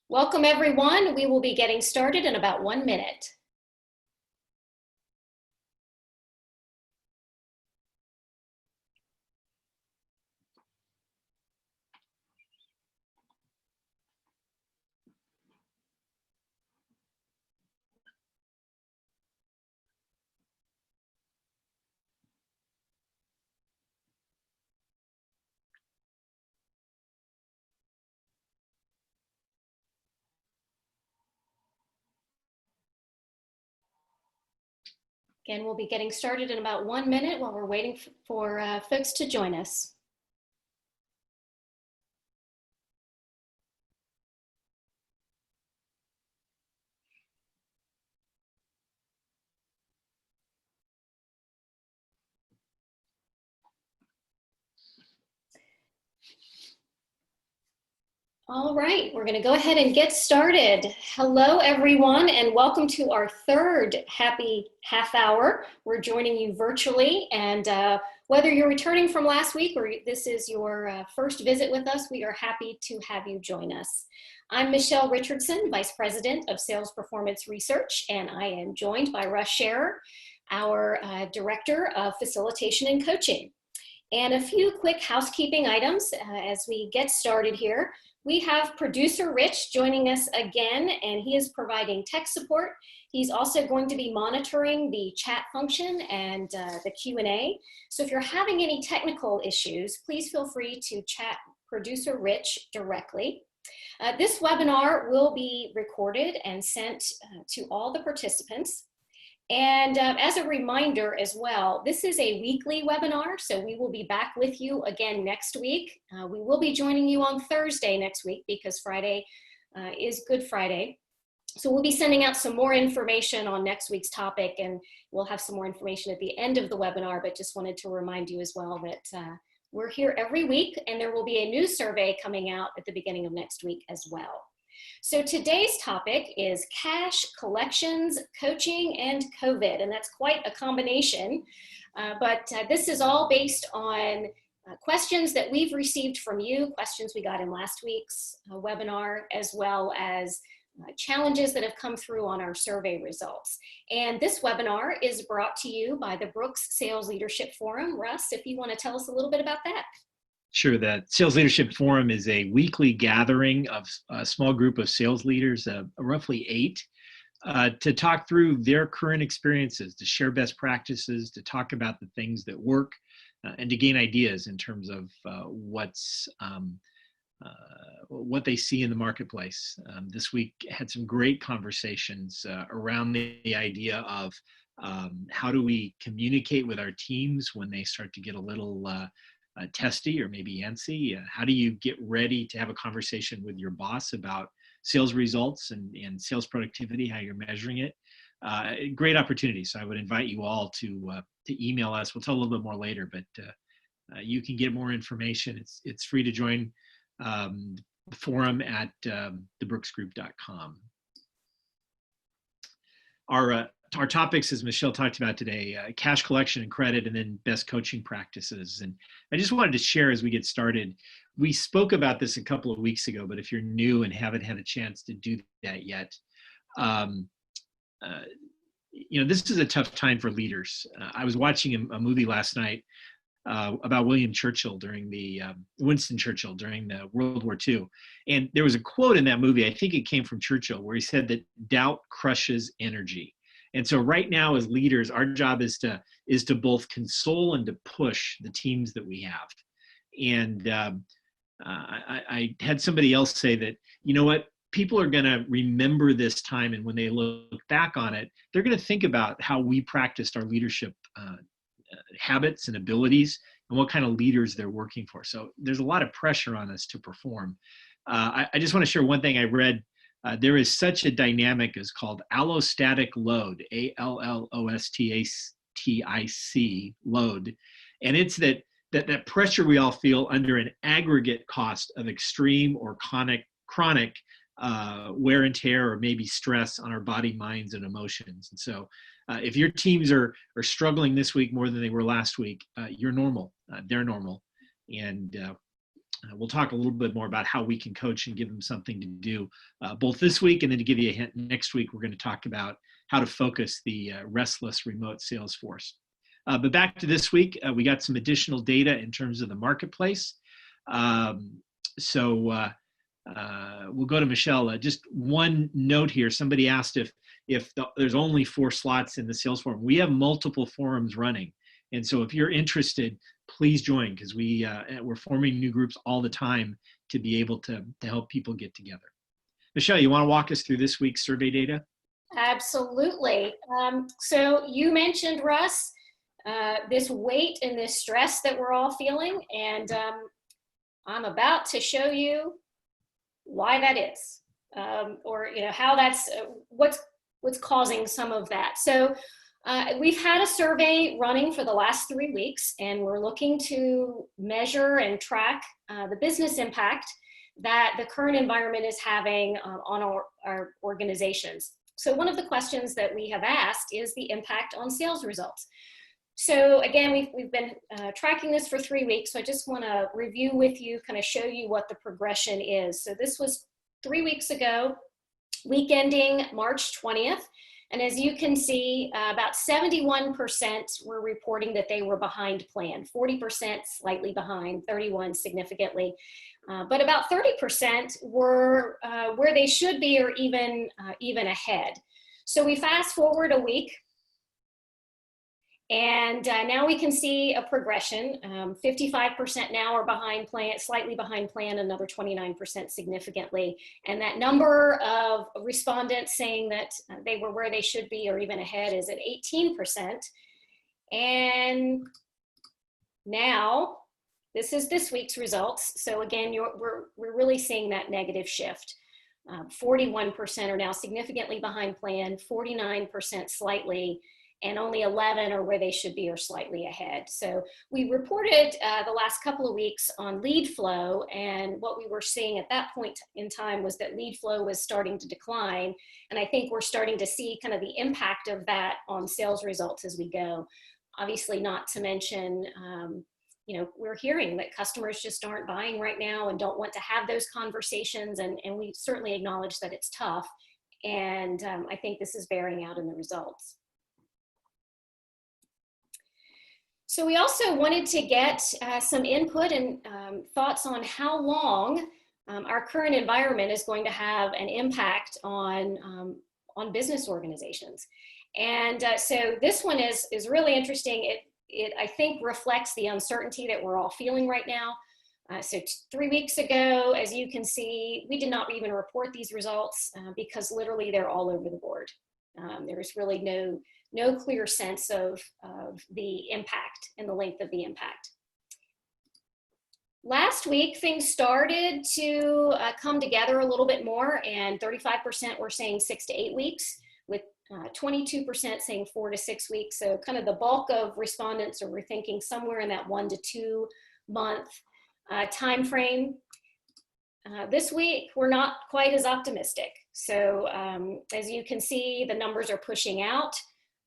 Welcome everyone. We will be getting started in about 1 minute. Again, we'll be getting started in about 1 minute while we're waiting for folks to join us. All right, we're going to go ahead and get started. Hello, everyone, and welcome to our third happy half hour. We're joining you virtually, and whether you're returning from last week or this is your first visit with us, we are happy to have you join us. I'm Michelle Richardson, Vice President of Sales Performance Research, and I am joined by Russ Scherer, our Director of Facilitation and Coaching. And a few quick housekeeping items as we get started here. We have producer Rich joining us again, and he is providing tech support. He's also going to be monitoring the chat function and the Q&A. So if you're having any technical issues, please feel free to chat producer Rich directly. This webinar will be recorded and sent to all the participants. And as a reminder as well, this is a weekly webinar, so we will be back with you again next week. We will be joining you on Thursday next week because Friday is Good Friday. So we'll be sending out some more information on next week's topic, and we'll have some more information at the end of the webinar, but just wanted to remind you as well that we're here every week, and there will be a news survey coming out at the beginning of next week as well. So today's topic is cash collections, coaching, and COVID, and that's quite a combination. But this is all based on questions that we've received from you, questions we got in last week's webinar, as well as challenges that have come through on our survey results. And this webinar is brought to you by the Brooks Sales Leadership Forum. Russ, if you want to tell us a little bit about that. Sure. The Sales Leadership Forum is a weekly gathering of a small group of sales leaders, roughly 8, to talk through their current experiences, to share best practices, to talk about the things that work, and to gain ideas in terms of what they see in the marketplace. This week had some great conversations around the idea of how do we communicate with our teams when they start to get a little testy or maybe antsy. How do you get ready to have a conversation with your boss about sales results and sales productivity, how you're measuring it? Great opportunity. So I would invite you all to email us. We'll tell a little bit more later, but you can get more information. It's free to join the forum at thebrooksgroup.com. Our topics, as Michelle talked about today, cash collection and credit, and then best coaching practices. And I just wanted to share as we get started, we spoke about this a couple of weeks ago, but if you're new and haven't had a chance to do that yet, this is a tough time for leaders. I was watching a movie last night about Winston Churchill during the World War II. And there was a quote in that movie, I think it came from Churchill, where he said that doubt crushes energy. And so right now as leaders, our job is to both console and to push the teams that we have. And I had somebody else say that, you know what, people are going to remember this time, and when they look back on it, they're going to think about how we practiced our leadership habits and abilities and what kind of leaders they're working for. So there's a lot of pressure on us to perform. I just want to share one thing I read. There is such a dynamic as called allostatic load, ALLOSTATIC load. And it's that pressure we all feel under an aggregate cost of extreme or chronic wear and tear, or maybe stress on our body, minds, and emotions. And so if your teams are struggling this week more than they were last week, you're normal. They're normal. And we'll talk a little bit more about how we can coach and give them something to do both this week, and then to give you a hint, next week we're going to talk about how to focus the restless remote sales force. But back to this week, we got some additional data in terms of the marketplace. So we'll go to Michelle. Just one note here. Somebody asked if there's only 4 slots in the sales forum. We have multiple forums running. And so if you're interested, please join, because we're forming new groups all the time to be able to help people get together. Michelle, you want to walk us through this week's survey data? Absolutely. So you mentioned, Russ, this weight and this stress that we're all feeling, and I'm about to show you why that is, or how that's what's causing some of that. So we've had a survey running for the last 3 weeks, and we're looking to measure and track the business impact that the current environment is having on our organizations. So one of the questions that we have asked is the impact on sales results. So again, we've been tracking this for 3 weeks, so I just want to review with you, kind of show you what the progression is. So this was 3 weeks ago, week ending March 20th. And as you can see, about 71% were reporting that they were behind plan, 40% slightly behind, 31% significantly. But about 30% were where they should be, or even ahead. So we fast forward a week, and now we can see a progression. 55% now are behind plan, slightly behind plan, another 29% significantly. And that number of respondents saying that they were where they should be or even ahead is at 18%. And now, this is this week's results. So again, we're really seeing that negative shift. 41% are now significantly behind plan, 49% slightly, and only 11 are where they should be or slightly ahead. So we reported the last couple of weeks on lead flow, and what we were seeing at that point in time was that lead flow was starting to decline. And I think we're starting to see kind of the impact of that on sales results as we go. Obviously, not to mention, we're hearing that customers just aren't buying right now and don't want to have those conversations. And we certainly acknowledge that it's tough. And I think this is bearing out in the results. So we also wanted to get some input and thoughts on how long our current environment is going to have an impact on business organizations. And so this one is really interesting. It I think reflects the uncertainty that we're all feeling right now. So 3 weeks ago, as you can see, we did not even report these results because literally they're all over the board. There is really no clear sense of the impact and the length of the impact. Last week, things started to come together a little bit more, and 35% were saying 6 to 8 weeks, with 22% saying 4 to 6 weeks. So kind of the bulk of respondents are thinking somewhere in that 1 to 2 month time frame. This week, we're not quite as optimistic. So as you can see, the numbers are pushing out.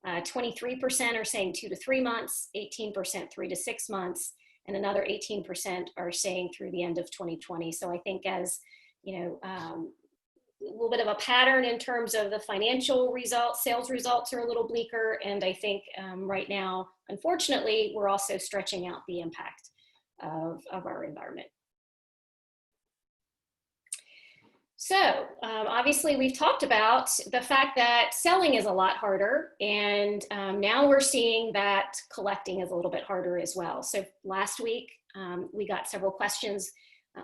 23% are saying 2 to 3 months, 18% 3 to 6 months, and another 18% are saying through the end of 2020. So I think, as a little bit of a pattern in terms of the financial results, sales results are a little bleaker. And I think right now, unfortunately, we're also stretching out the impact of our environment. So obviously we've talked about the fact that selling is a lot harder, and now we're seeing that collecting is a little bit harder as well. So last week we got several questions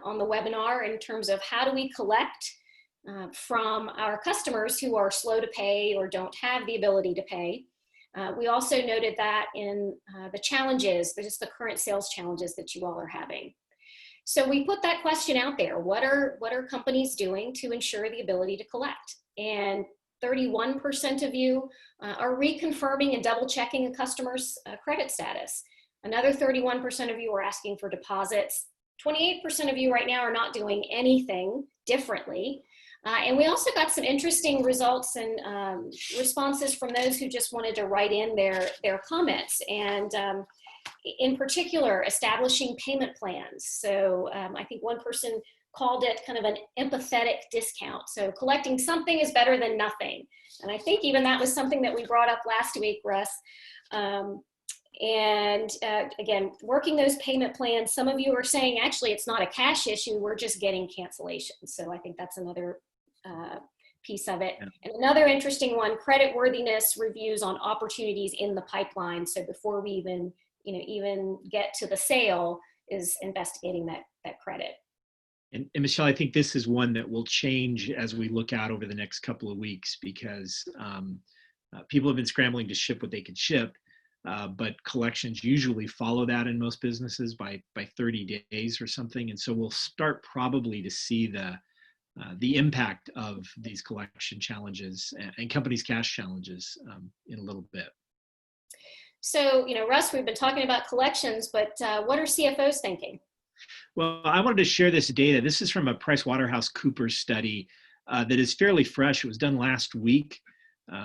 on the webinar in terms of how do we collect from our customers who are slow to pay or don't have the ability to pay. We also noted that in the challenges, just the current sales challenges that you all are having. So we put that question out there. What are companies doing to ensure the ability to collect? And 31% of you are reconfirming and double checking a customer's credit status. Another 31% of you are asking for deposits. 28% of you right now are not doing anything differently. And we also got some interesting results and responses from those who just wanted to write in their comments. And in particular, establishing payment plans. So I think one person called it kind of an empathetic discount. So collecting something is better than nothing. And I think even that was something that we brought up last week, Russ. Again, working those payment plans, some of you are saying, actually, it's not a cash issue, we're just getting cancellations. So I think that's another piece of it. Yeah. And another interesting one, credit worthiness reviews on opportunities in the pipeline. So before we even get to the sale, is investigating that credit. And Michelle, I think this is one that will change as we look out over the next couple of weeks, because people have been scrambling to ship what they could ship, but collections usually follow that in most businesses by 30 days or something. And so we'll start probably to see the impact of these collection challenges and companies' cash challenges in a little bit. So, Russ, we've been talking about collections, but what are CFOs thinking? Well, I wanted to share this data. This is from a PricewaterhouseCoopers study that is fairly fresh. It was done last week,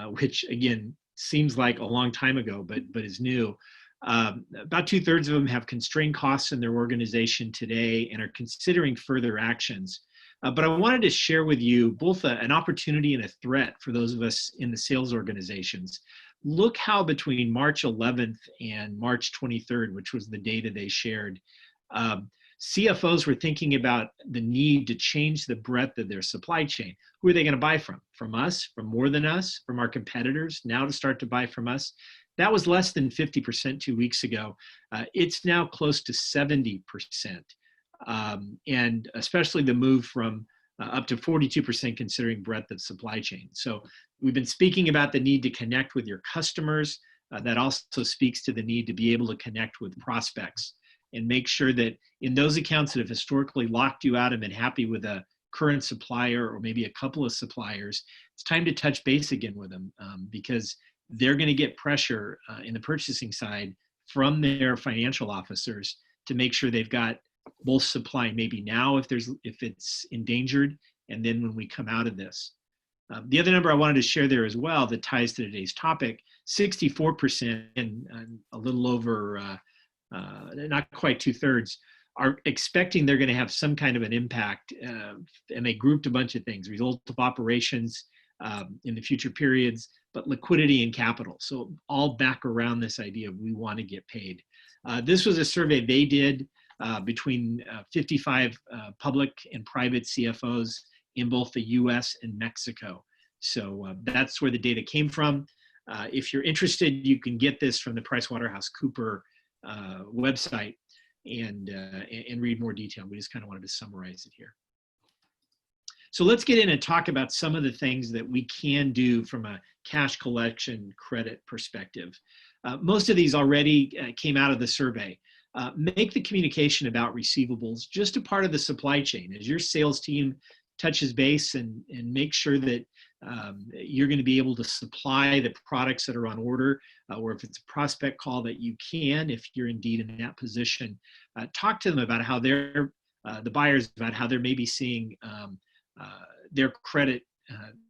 which again seems like a long time ago, but is new. About 2/3 of them have constrained costs in their organization today and are considering further actions. But I wanted to share with you both an opportunity and a threat for those of us in the sales organizations. Look how between March 11th and March 23rd, which was the data they shared, CFOs were thinking about the need to change the breadth of their supply chain. Who are they going to buy from? From us, from more than us, from our competitors, now to start to buy from us? That was less than 50% 2 weeks ago. It's now close to 70%. And especially the move from up to 42% considering breadth of supply chain. So we've been speaking about the need to connect with your customers. That also speaks to the need to be able to connect with prospects and make sure that in those accounts that have historically locked you out and been happy with a current supplier or maybe a couple of suppliers, it's time to touch base again with them because they're going to get pressure in the purchasing side from their financial officers to make sure they've got both supply maybe now if it's endangered, and then when we come out of this. The other number I wanted to share there as well that ties to today's topic, 64% and a little over not quite 2/3 are expecting they're going to have some kind of an impact, and they grouped a bunch of things: result of operations in the future periods, but liquidity and capital. So all back around this idea of we want to get paid. This was a survey they did between 55 public and private CFOs in both the US and Mexico. So that's where the data came from. If you're interested, you can get this from the PricewaterhouseCoopers website and read more detail. We just kind of wanted to summarize it here. So let's get in and talk about some of the things that we can do from a cash collection credit perspective. Most of these already came out of the survey. Make the communication about receivables just a part of the supply chain. As your sales team touches base and make sure that you're going to be able to supply the products that are on order, or if it's a prospect call that you can, if you're indeed in that position, talk to them about how they're, the buyers, about how they're maybe seeing their credit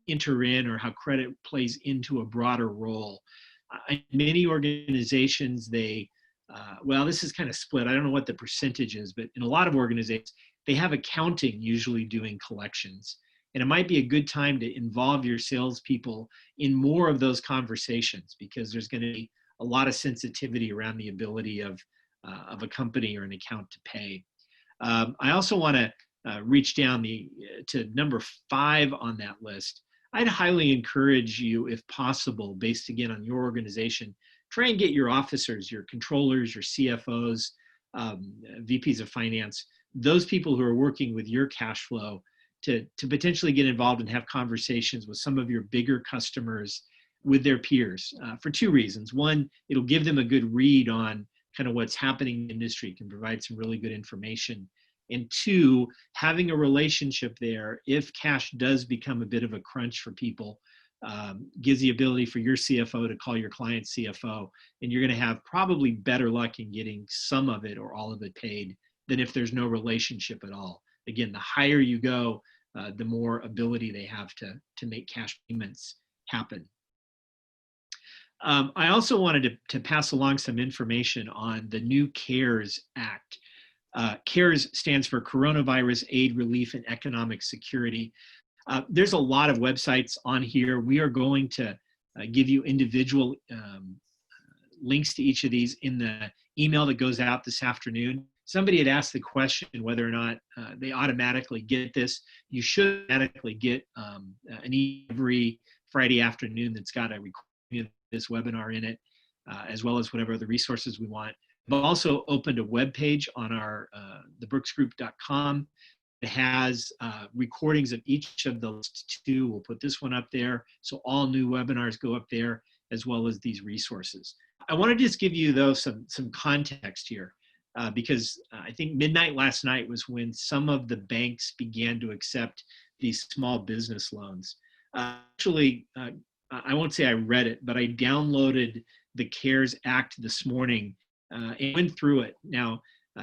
enter in, or how credit plays into a broader role. In many organizations, well, this is kind of split. I don't know what the percentage is, but in a lot of organizations, they have accounting usually doing collections. And it might be a good time to involve your salespeople in more of those conversations, because there's going to be a lot of sensitivity around the ability of a company or an account to pay. I also want to reach down to number 5 on that list. I'd highly encourage you, if possible, based again on your organization, try and get your officers, your controllers, your CFOs, VPs of finance, those people who are working with your cash flow to potentially get involved and have conversations with some of your bigger customers with their peers for 2 reasons. One, it'll give them a good read on kind of what's happening in the industry, can provide some really good information. And 2, having a relationship there, if cash does become a bit of a crunch for people, gives the ability for your CFO to call your client CFO, and you're going to have probably better luck in getting some of it or all of it paid than if there's no relationship at all. Again, the higher you go, the more ability they have to make cash payments happen. I also wanted to pass along some information on the new CARES Act. CARES stands for Coronavirus Aid, Relief, and Economic Security. There's a lot of websites on here. We are going to give you individual links to each of these in the email that goes out this afternoon. Somebody had asked the question whether or not they automatically get this. You should automatically get an every Friday afternoon that's got a recording of this webinar in it, as well as whatever other resources we want. We've also opened a web page on our thebrooksgroup.com. It has recordings of each of the two. We'll put this one up there, so all new webinars go up there, as well as these resources. I want to just give you, though, some context here, because I think midnight last night was when some of the banks began to accept these small business loans. Actually, I won't say I read it, but I downloaded the CARES Act this morning and went through it. Now,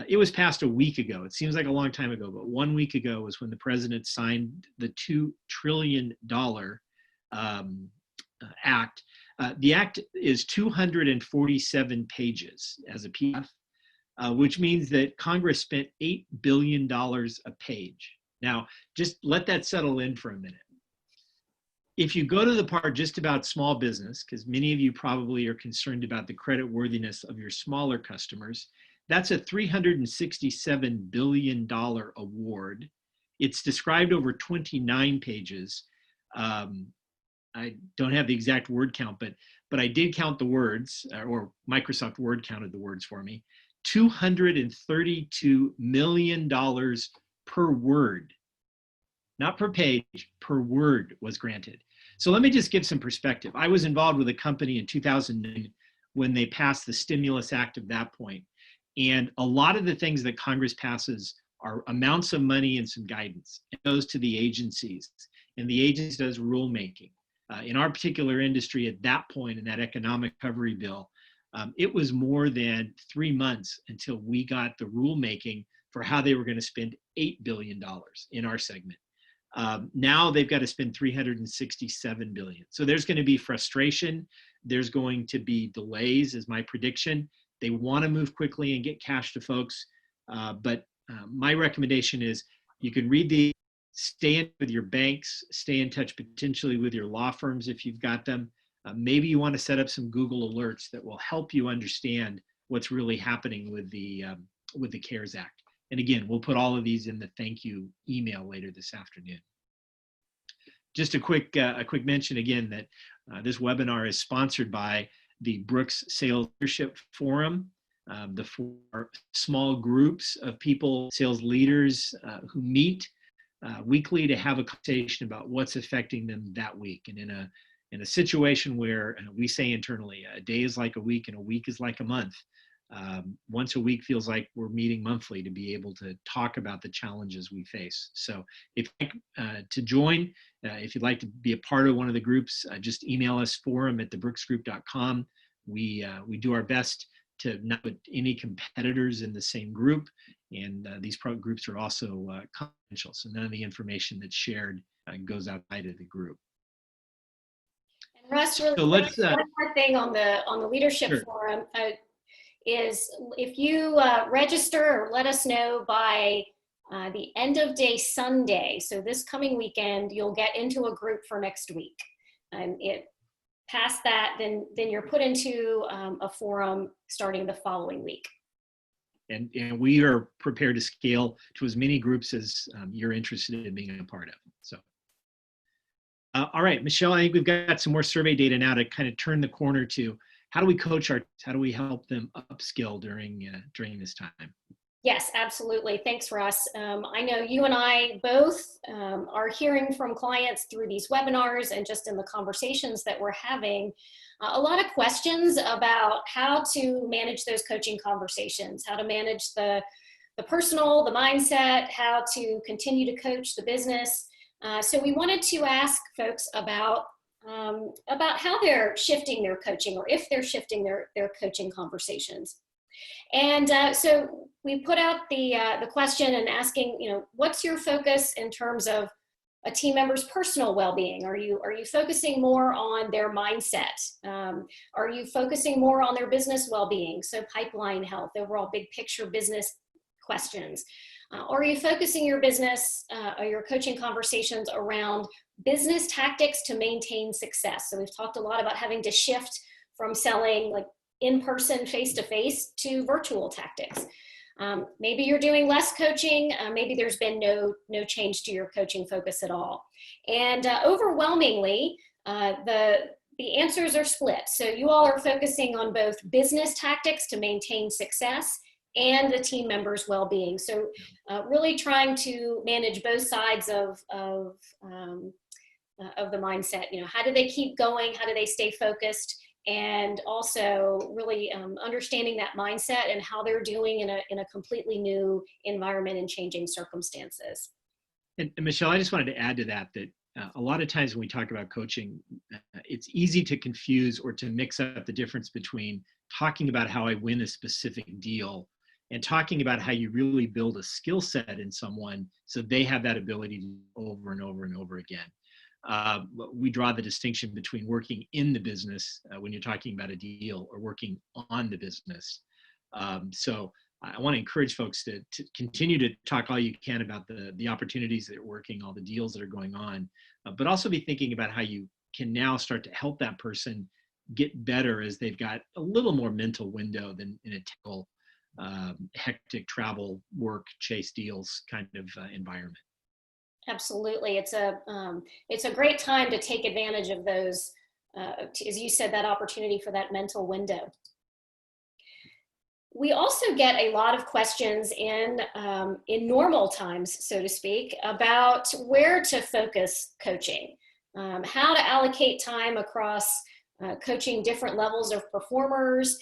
it was passed a week ago. It seems like a long time ago, but 1 week ago was when the president signed the $2 trillion act. The act is 247 pages as a PDF, which means that Congress spent $8 billion a page. Now, just let that settle in for a minute. If you go to the part just about small business, because many of you probably are concerned about the credit worthiness of your smaller customers, that's a $367 billion award. It's described over 29 pages. I don't have the exact word count, but I did count the words, or Microsoft Word counted the words for me. $232 million per word, not per page, per word was granted. So let me just give some perspective. I was involved with a company in 2009 when they passed the Stimulus Act of that point. And a lot of the things that Congress passes are amounts of money and some guidance. It goes to the agencies, and the agency does rulemaking. In our particular industry at that point in that economic recovery bill, it was more than 3 months until we got the rulemaking for how they were going to spend $8 billion in our segment. Now they've got to spend $367 billion. So there's going to be frustration. There's going to be delays, is my prediction. They want to move quickly and get cash to folks. But my recommendation is you can read the, stay in with your banks, stay in touch potentially with your law firms if you've got them. Maybe you want to set up some Google alerts that will help you understand what's really happening with the CARES Act. And again, we'll put all of these in the thank you email later this afternoon. Just a quick mention again that this webinar is sponsored by the Brooks Sales Leadership Forum, the 4 small groups of people, sales leaders who meet weekly to have a conversation about what's affecting them that week. And in a situation where we say internally, a day is like a week and a week is like a month, once a week feels like we're meeting monthly to be able to talk about the challenges we face. So if you'd like to join, if you'd like to be a part of one of the groups, just email us forum@thebrooksgroup.com. We do our best to not put any competitors in the same group, and these groups are also confidential, so none of the information that's shared goes outside of the group. And Russ, really so let's, one more thing on the leadership sure. forum is if you register or let us know by the end of day Sunday, so this coming weekend, you'll get into a group for next week. Past that, then you're put into a forum starting the following week. And we are prepared to scale to as many groups as you're interested in being a part of. So, all right, Michelle, I think we've got some more survey data now to kind of turn the corner to how do we coach our, how do we help them upskill during this time? Yes, absolutely. Thanks, Russ. I know you and I both are hearing from clients through these webinars and just in the conversations that we're having, a lot of questions about how to manage those coaching conversations, how to manage the personal, the mindset, how to continue to coach the business. So we wanted to ask folks about how they're shifting their coaching, or if they're shifting their coaching conversations. And so we put out the question and asking, what's your focus in terms of a team member's personal well-being? Are you focusing more on their mindset? Are you focusing more on their business well-being? So pipeline health, overall big picture business questions. Or are you focusing your business or your coaching conversations around business tactics to maintain success? So we've talked a lot about having to shift from selling like in-person, face-to-face to virtual tactics. Maybe you're doing less coaching. Maybe there's been no change to your coaching focus at all. And overwhelmingly, the answers are split. So you all are focusing on both business tactics to maintain success and the team members' well-being. So really trying to manage both sides of the mindset. You know, how do they keep going? How do they stay focused? And also really understanding that mindset and how they're doing in a completely new environment and changing circumstances. And Michelle, I just wanted to add to that a lot of times when we talk about coaching, it's easy to confuse or to mix up the difference between talking about how I win a specific deal and talking about how you really build a skill set in someone so they have that ability to do over and over and over again. We draw the distinction between working in the business when you're talking about a deal or working on the business. So I want to encourage folks to continue to talk all you can about the opportunities that are working, all the deals that are going on, but also be thinking about how you can now start to help that person get better as they've got a little more mental window than in a typical hectic travel, work, chase deals kind of environment. Absolutely. It's a great time to take advantage of those, as you said, that opportunity for that mental window. We also get a lot of questions in normal times, so to speak, about where to focus coaching, how to allocate time across coaching different levels of performers.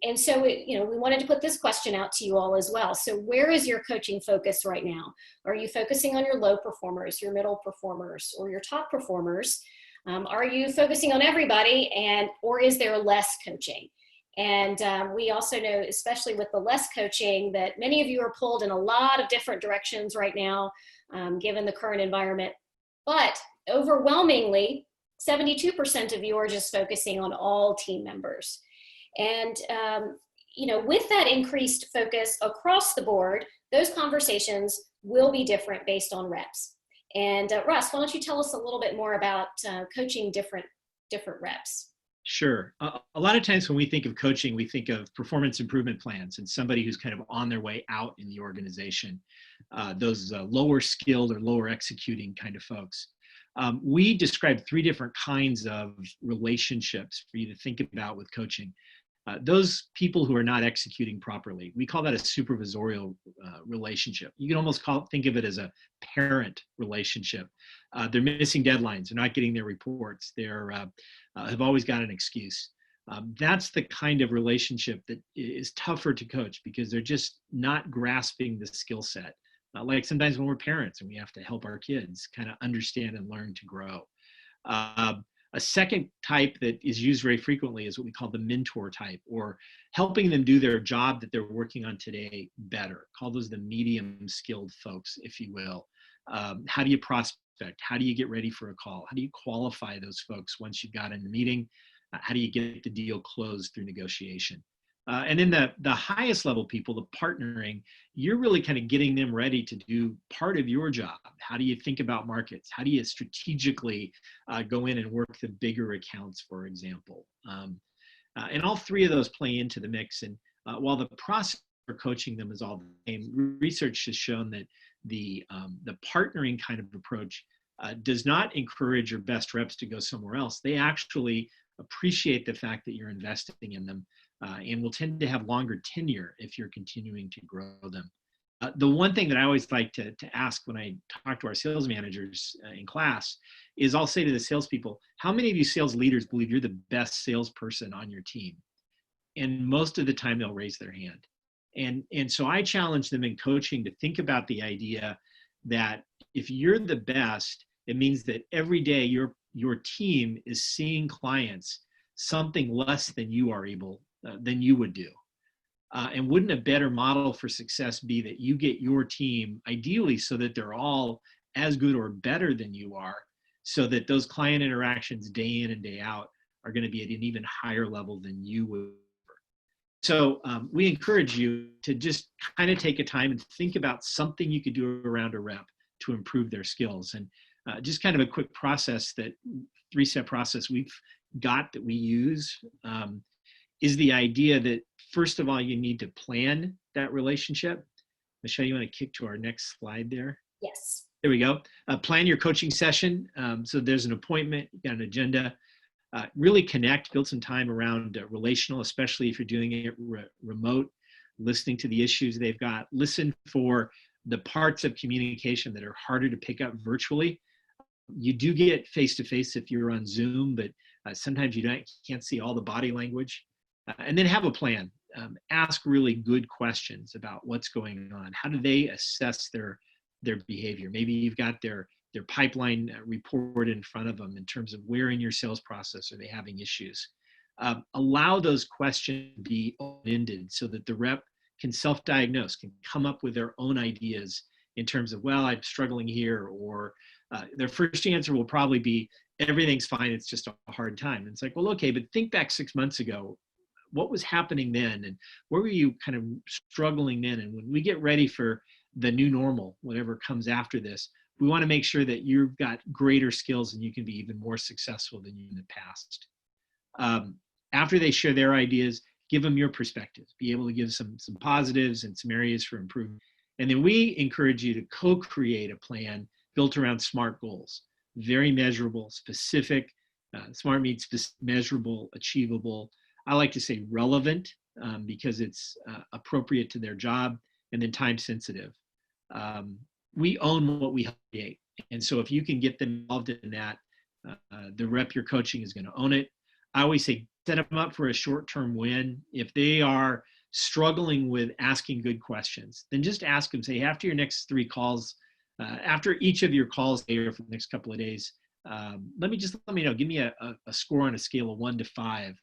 And so, we wanted to put this question out to you all as well. So where is your coaching focus right now? Are you focusing on your low performers, your middle performers, or your top performers? Are you focusing on everybody, or is there less coaching? And we also know, especially with the less coaching, that many of you are pulled in a lot of different directions right now, given the current environment. But overwhelmingly, 72% of you are just focusing on all team members. And, with that increased focus across the board, those conversations will be different based on reps. And Russ, why don't you tell us a little bit more about coaching different reps? Sure. A lot of times when we think of coaching, we think of performance improvement plans and somebody who's kind of on their way out in the organization, those lower skilled or lower executing kind of folks. We describe 3 different kinds of relationships for you to think about with coaching. Those people who are not executing properly, we call that a supervisorial relationship. You can almost think of it as a parent relationship. They're missing deadlines. They're not getting their reports. They're have always got an excuse. That's the kind of relationship that is tougher to coach because they're just not grasping the skill set. Like sometimes when we're parents and we have to help our kids kind of understand and learn to grow. A second type that is used very frequently is what we call the mentor type, or helping them do their job that they're working on today better. Call those the medium skilled folks, if you will. How do you prospect? How do you get ready for a call? How do you qualify those folks once you've got in the meeting? How do you get the deal closed through negotiation? And then the highest level people, the partnering, you're really kind of getting them ready to do part of your job. How do you think about markets? How do you strategically go in and work the bigger accounts, for example? And all 3 of those play into the mix. And while the process for coaching them is all the same, research has shown that the partnering kind of approach does not encourage your best reps to go somewhere else. They actually appreciate the fact that you're investing in them. And will tend to have longer tenure if you're continuing to grow them. The one thing that I always like to ask when I talk to our sales managers in class is I'll say to the salespeople, how many of you sales leaders believe you're the best salesperson on your team? And most of the time they'll raise their hand. And so I challenge them in coaching to think about the idea that if you're the best, it means that every day your team is seeing clients something less than you are able than you would do. And wouldn't a better model for success be that you get your team ideally so that they're all as good or better than you are, so that those client interactions day in and day out are going to be at an even higher level than you would. So we encourage you to just kind of take a time and think about something you could do around a rep to improve their skills. And just kind of a quick process, that 3-step process we've got that we use, is the idea that, first of all, you need to plan that relationship. Michelle, you want to kick to our next slide there? Yes. There we go. Plan your coaching session. So there's an appointment, you got an agenda. Really connect, build some time around relational, especially if you're doing it remote, listening to the issues they've got. Listen for the parts of communication that are harder to pick up virtually. You do get face-to-face if you're on Zoom, but sometimes you can't see all the body language. And then have a plan. Ask really good questions about what's going on. How do they assess their behavior? Maybe you've got their pipeline report in front of them in terms of where in your sales process are they having issues. Allow those questions to be open-ended so that the rep can self-diagnose, can come up with their own ideas in terms of, well, I'm struggling here, or their first answer will probably be, everything's fine, it's just a hard time. And it's like, well, okay, but think back 6 months ago, what was happening then? And where were you kind of struggling then? And when we get ready for the new normal, whatever comes after this, we want to make sure that you've got greater skills and you can be even more successful than you in the past. After they share their ideas, give them your perspective. Be able to give some positives and some areas for improvement. And then we encourage you to co-create a plan built around SMART goals. Very measurable, specific. SMART means measurable, achievable. I like to say relevant, because it's appropriate to their job, and then time sensitive. We own what we create. And so if you can get them involved in that, the rep you're coaching is going to own it. I always say, set them up for a short-term win. If they are struggling with asking good questions, then just ask them, say, after your next 3 calls, after each of your calls here for the next couple of days, let me know, give me a score on a scale of 1 to 5.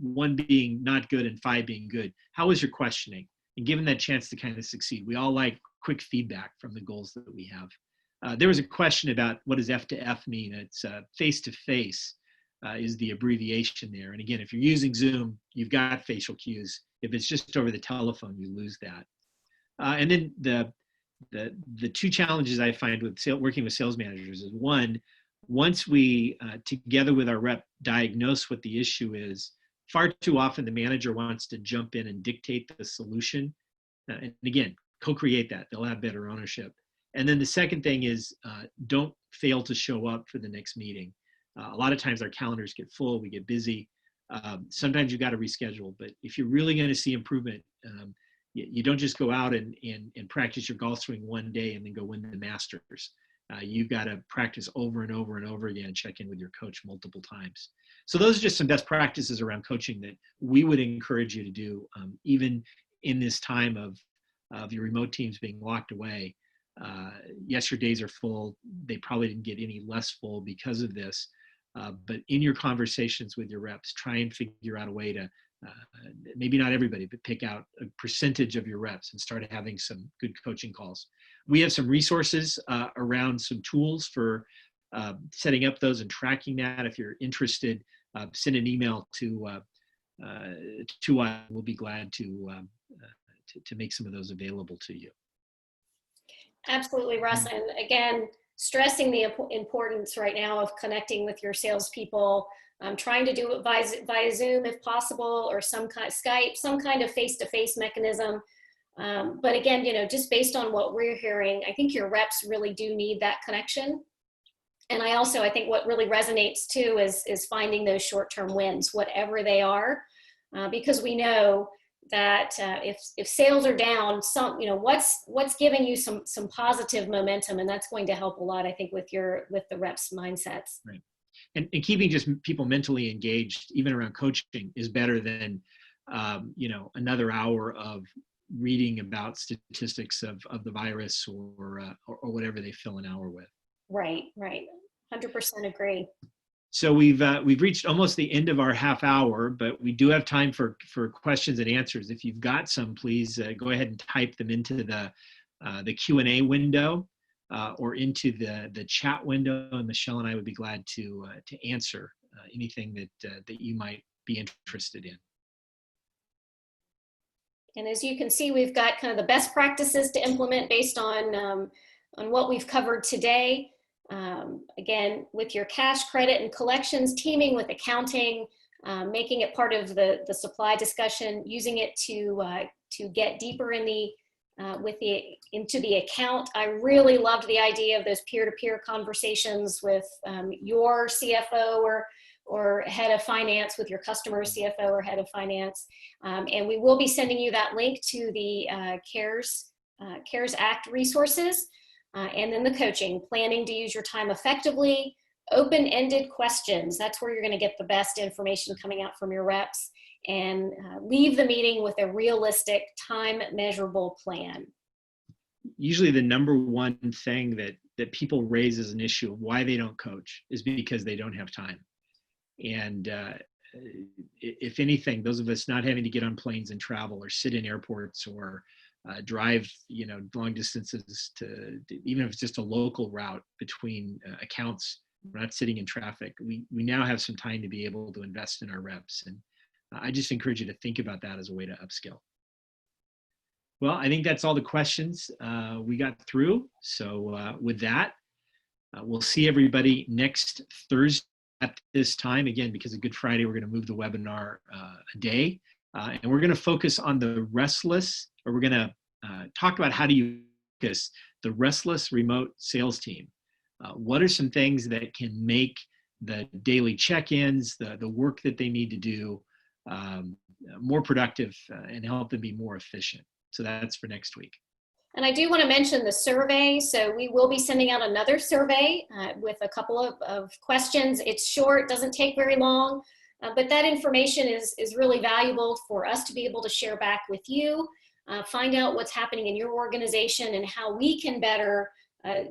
1 being not good and 5 being good. How was your questioning? And give them that chance to kind of succeed. We all like quick feedback from the goals that we have. There was a question about, what does F to F mean? It's face-to-face is the abbreviation there. And again, if you're using Zoom, you've got facial cues. If it's just over the telephone, you lose that. And then the 2 challenges I find with working with sales managers is, one, once we, together with our rep, diagnose what the issue is, far too often the manager wants to jump in and dictate the solution. And again, co-create that. They'll have better ownership. And then the second thing is, don't fail to show up for the next meeting. A lot of times our calendars get full, we get busy. Sometimes you got to reschedule, but if you're really going to see improvement, you don't just go out and practice your golf swing one day and then go win the Masters. You've got to practice over and over and over again, check in with your coach multiple times. So those are just some best practices around coaching that we would encourage you to do, even in this time of your remote teams being locked away. Yes, your days are full. They probably didn't get any less full because of this. But in your conversations with your reps, try and figure out a way to, maybe not everybody, but pick out a percentage of your reps and start having some good coaching calls. We have some resources around some tools for setting up those and tracking that. If you're interested, send an email to us. We'll be glad to make some of those available to you. Absolutely, Russ. And again, stressing the importance right now of connecting with your salespeople, trying to do it via Zoom if possible, or some kind of Skype, some kind of face-to-face mechanism. But again, just based on what we're hearing, I think your reps really do need that connection. And I think what really resonates too is finding those short-term wins, whatever they are, because we know that if sales are down, what's giving you some positive momentum, and that's going to help a lot, I think, with the reps' mindsets. Right. And keeping just people mentally engaged, even around coaching, is better than another hour of reading about statistics of the virus or whatever they fill an hour with. Right. 100% agree. So we've reached almost the end of our half hour, but we do have time for questions and answers. If you've got some, please go ahead and type them into the the Q&A window or into the chat window, and Michelle and I would be glad to answer anything that you might be interested in. And as you can see, we've got kind of the best practices to implement based on what we've covered today. Again, with your cash, credit, and collections, teaming with accounting, making it part of the supply discussion, using it to get deeper in into the account. I really loved the idea of those peer-to-peer conversations with your CFO or head of finance, with your customer CFO or head of finance. And we will be sending you that link to the CARES Act resources. And then the coaching, planning to use your time effectively, open-ended questions. That's where you're going to get the best information coming out from your reps, and leave the meeting with a realistic, time measurable plan. Usually the number one thing that people raise as an issue of why they don't coach is because they don't have time. And if anything, those of us not having to get on planes and travel or sit in airports or drive, long distances to, even if it's just a local route between accounts, we're not sitting in traffic. We now have some time to be able to invest in our reps. And I just encourage you to think about that as a way to upskill. Well, I think that's all the questions we got through. So with that, we'll see everybody next Thursday at this time. Again, because of Good Friday, we're going to move the webinar a day. And we're going to focus on the restless, or we're going to talk about how do you focus the restless remote sales team. What are some things that can make the daily check-ins, the work that they need to do more productive and help them be more efficient? So that's for next week. And I do want to mention the survey. So we will be sending out another survey with a couple of questions. It's short, doesn't take very long, but that information is really valuable for us to be able to share back with you, find out what's happening in your organization and how we can better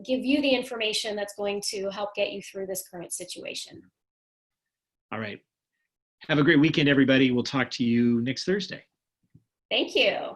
give you the information that's going to help get you through this current situation. All right. Have a great weekend, everybody. We'll talk to you next Thursday. Thank you.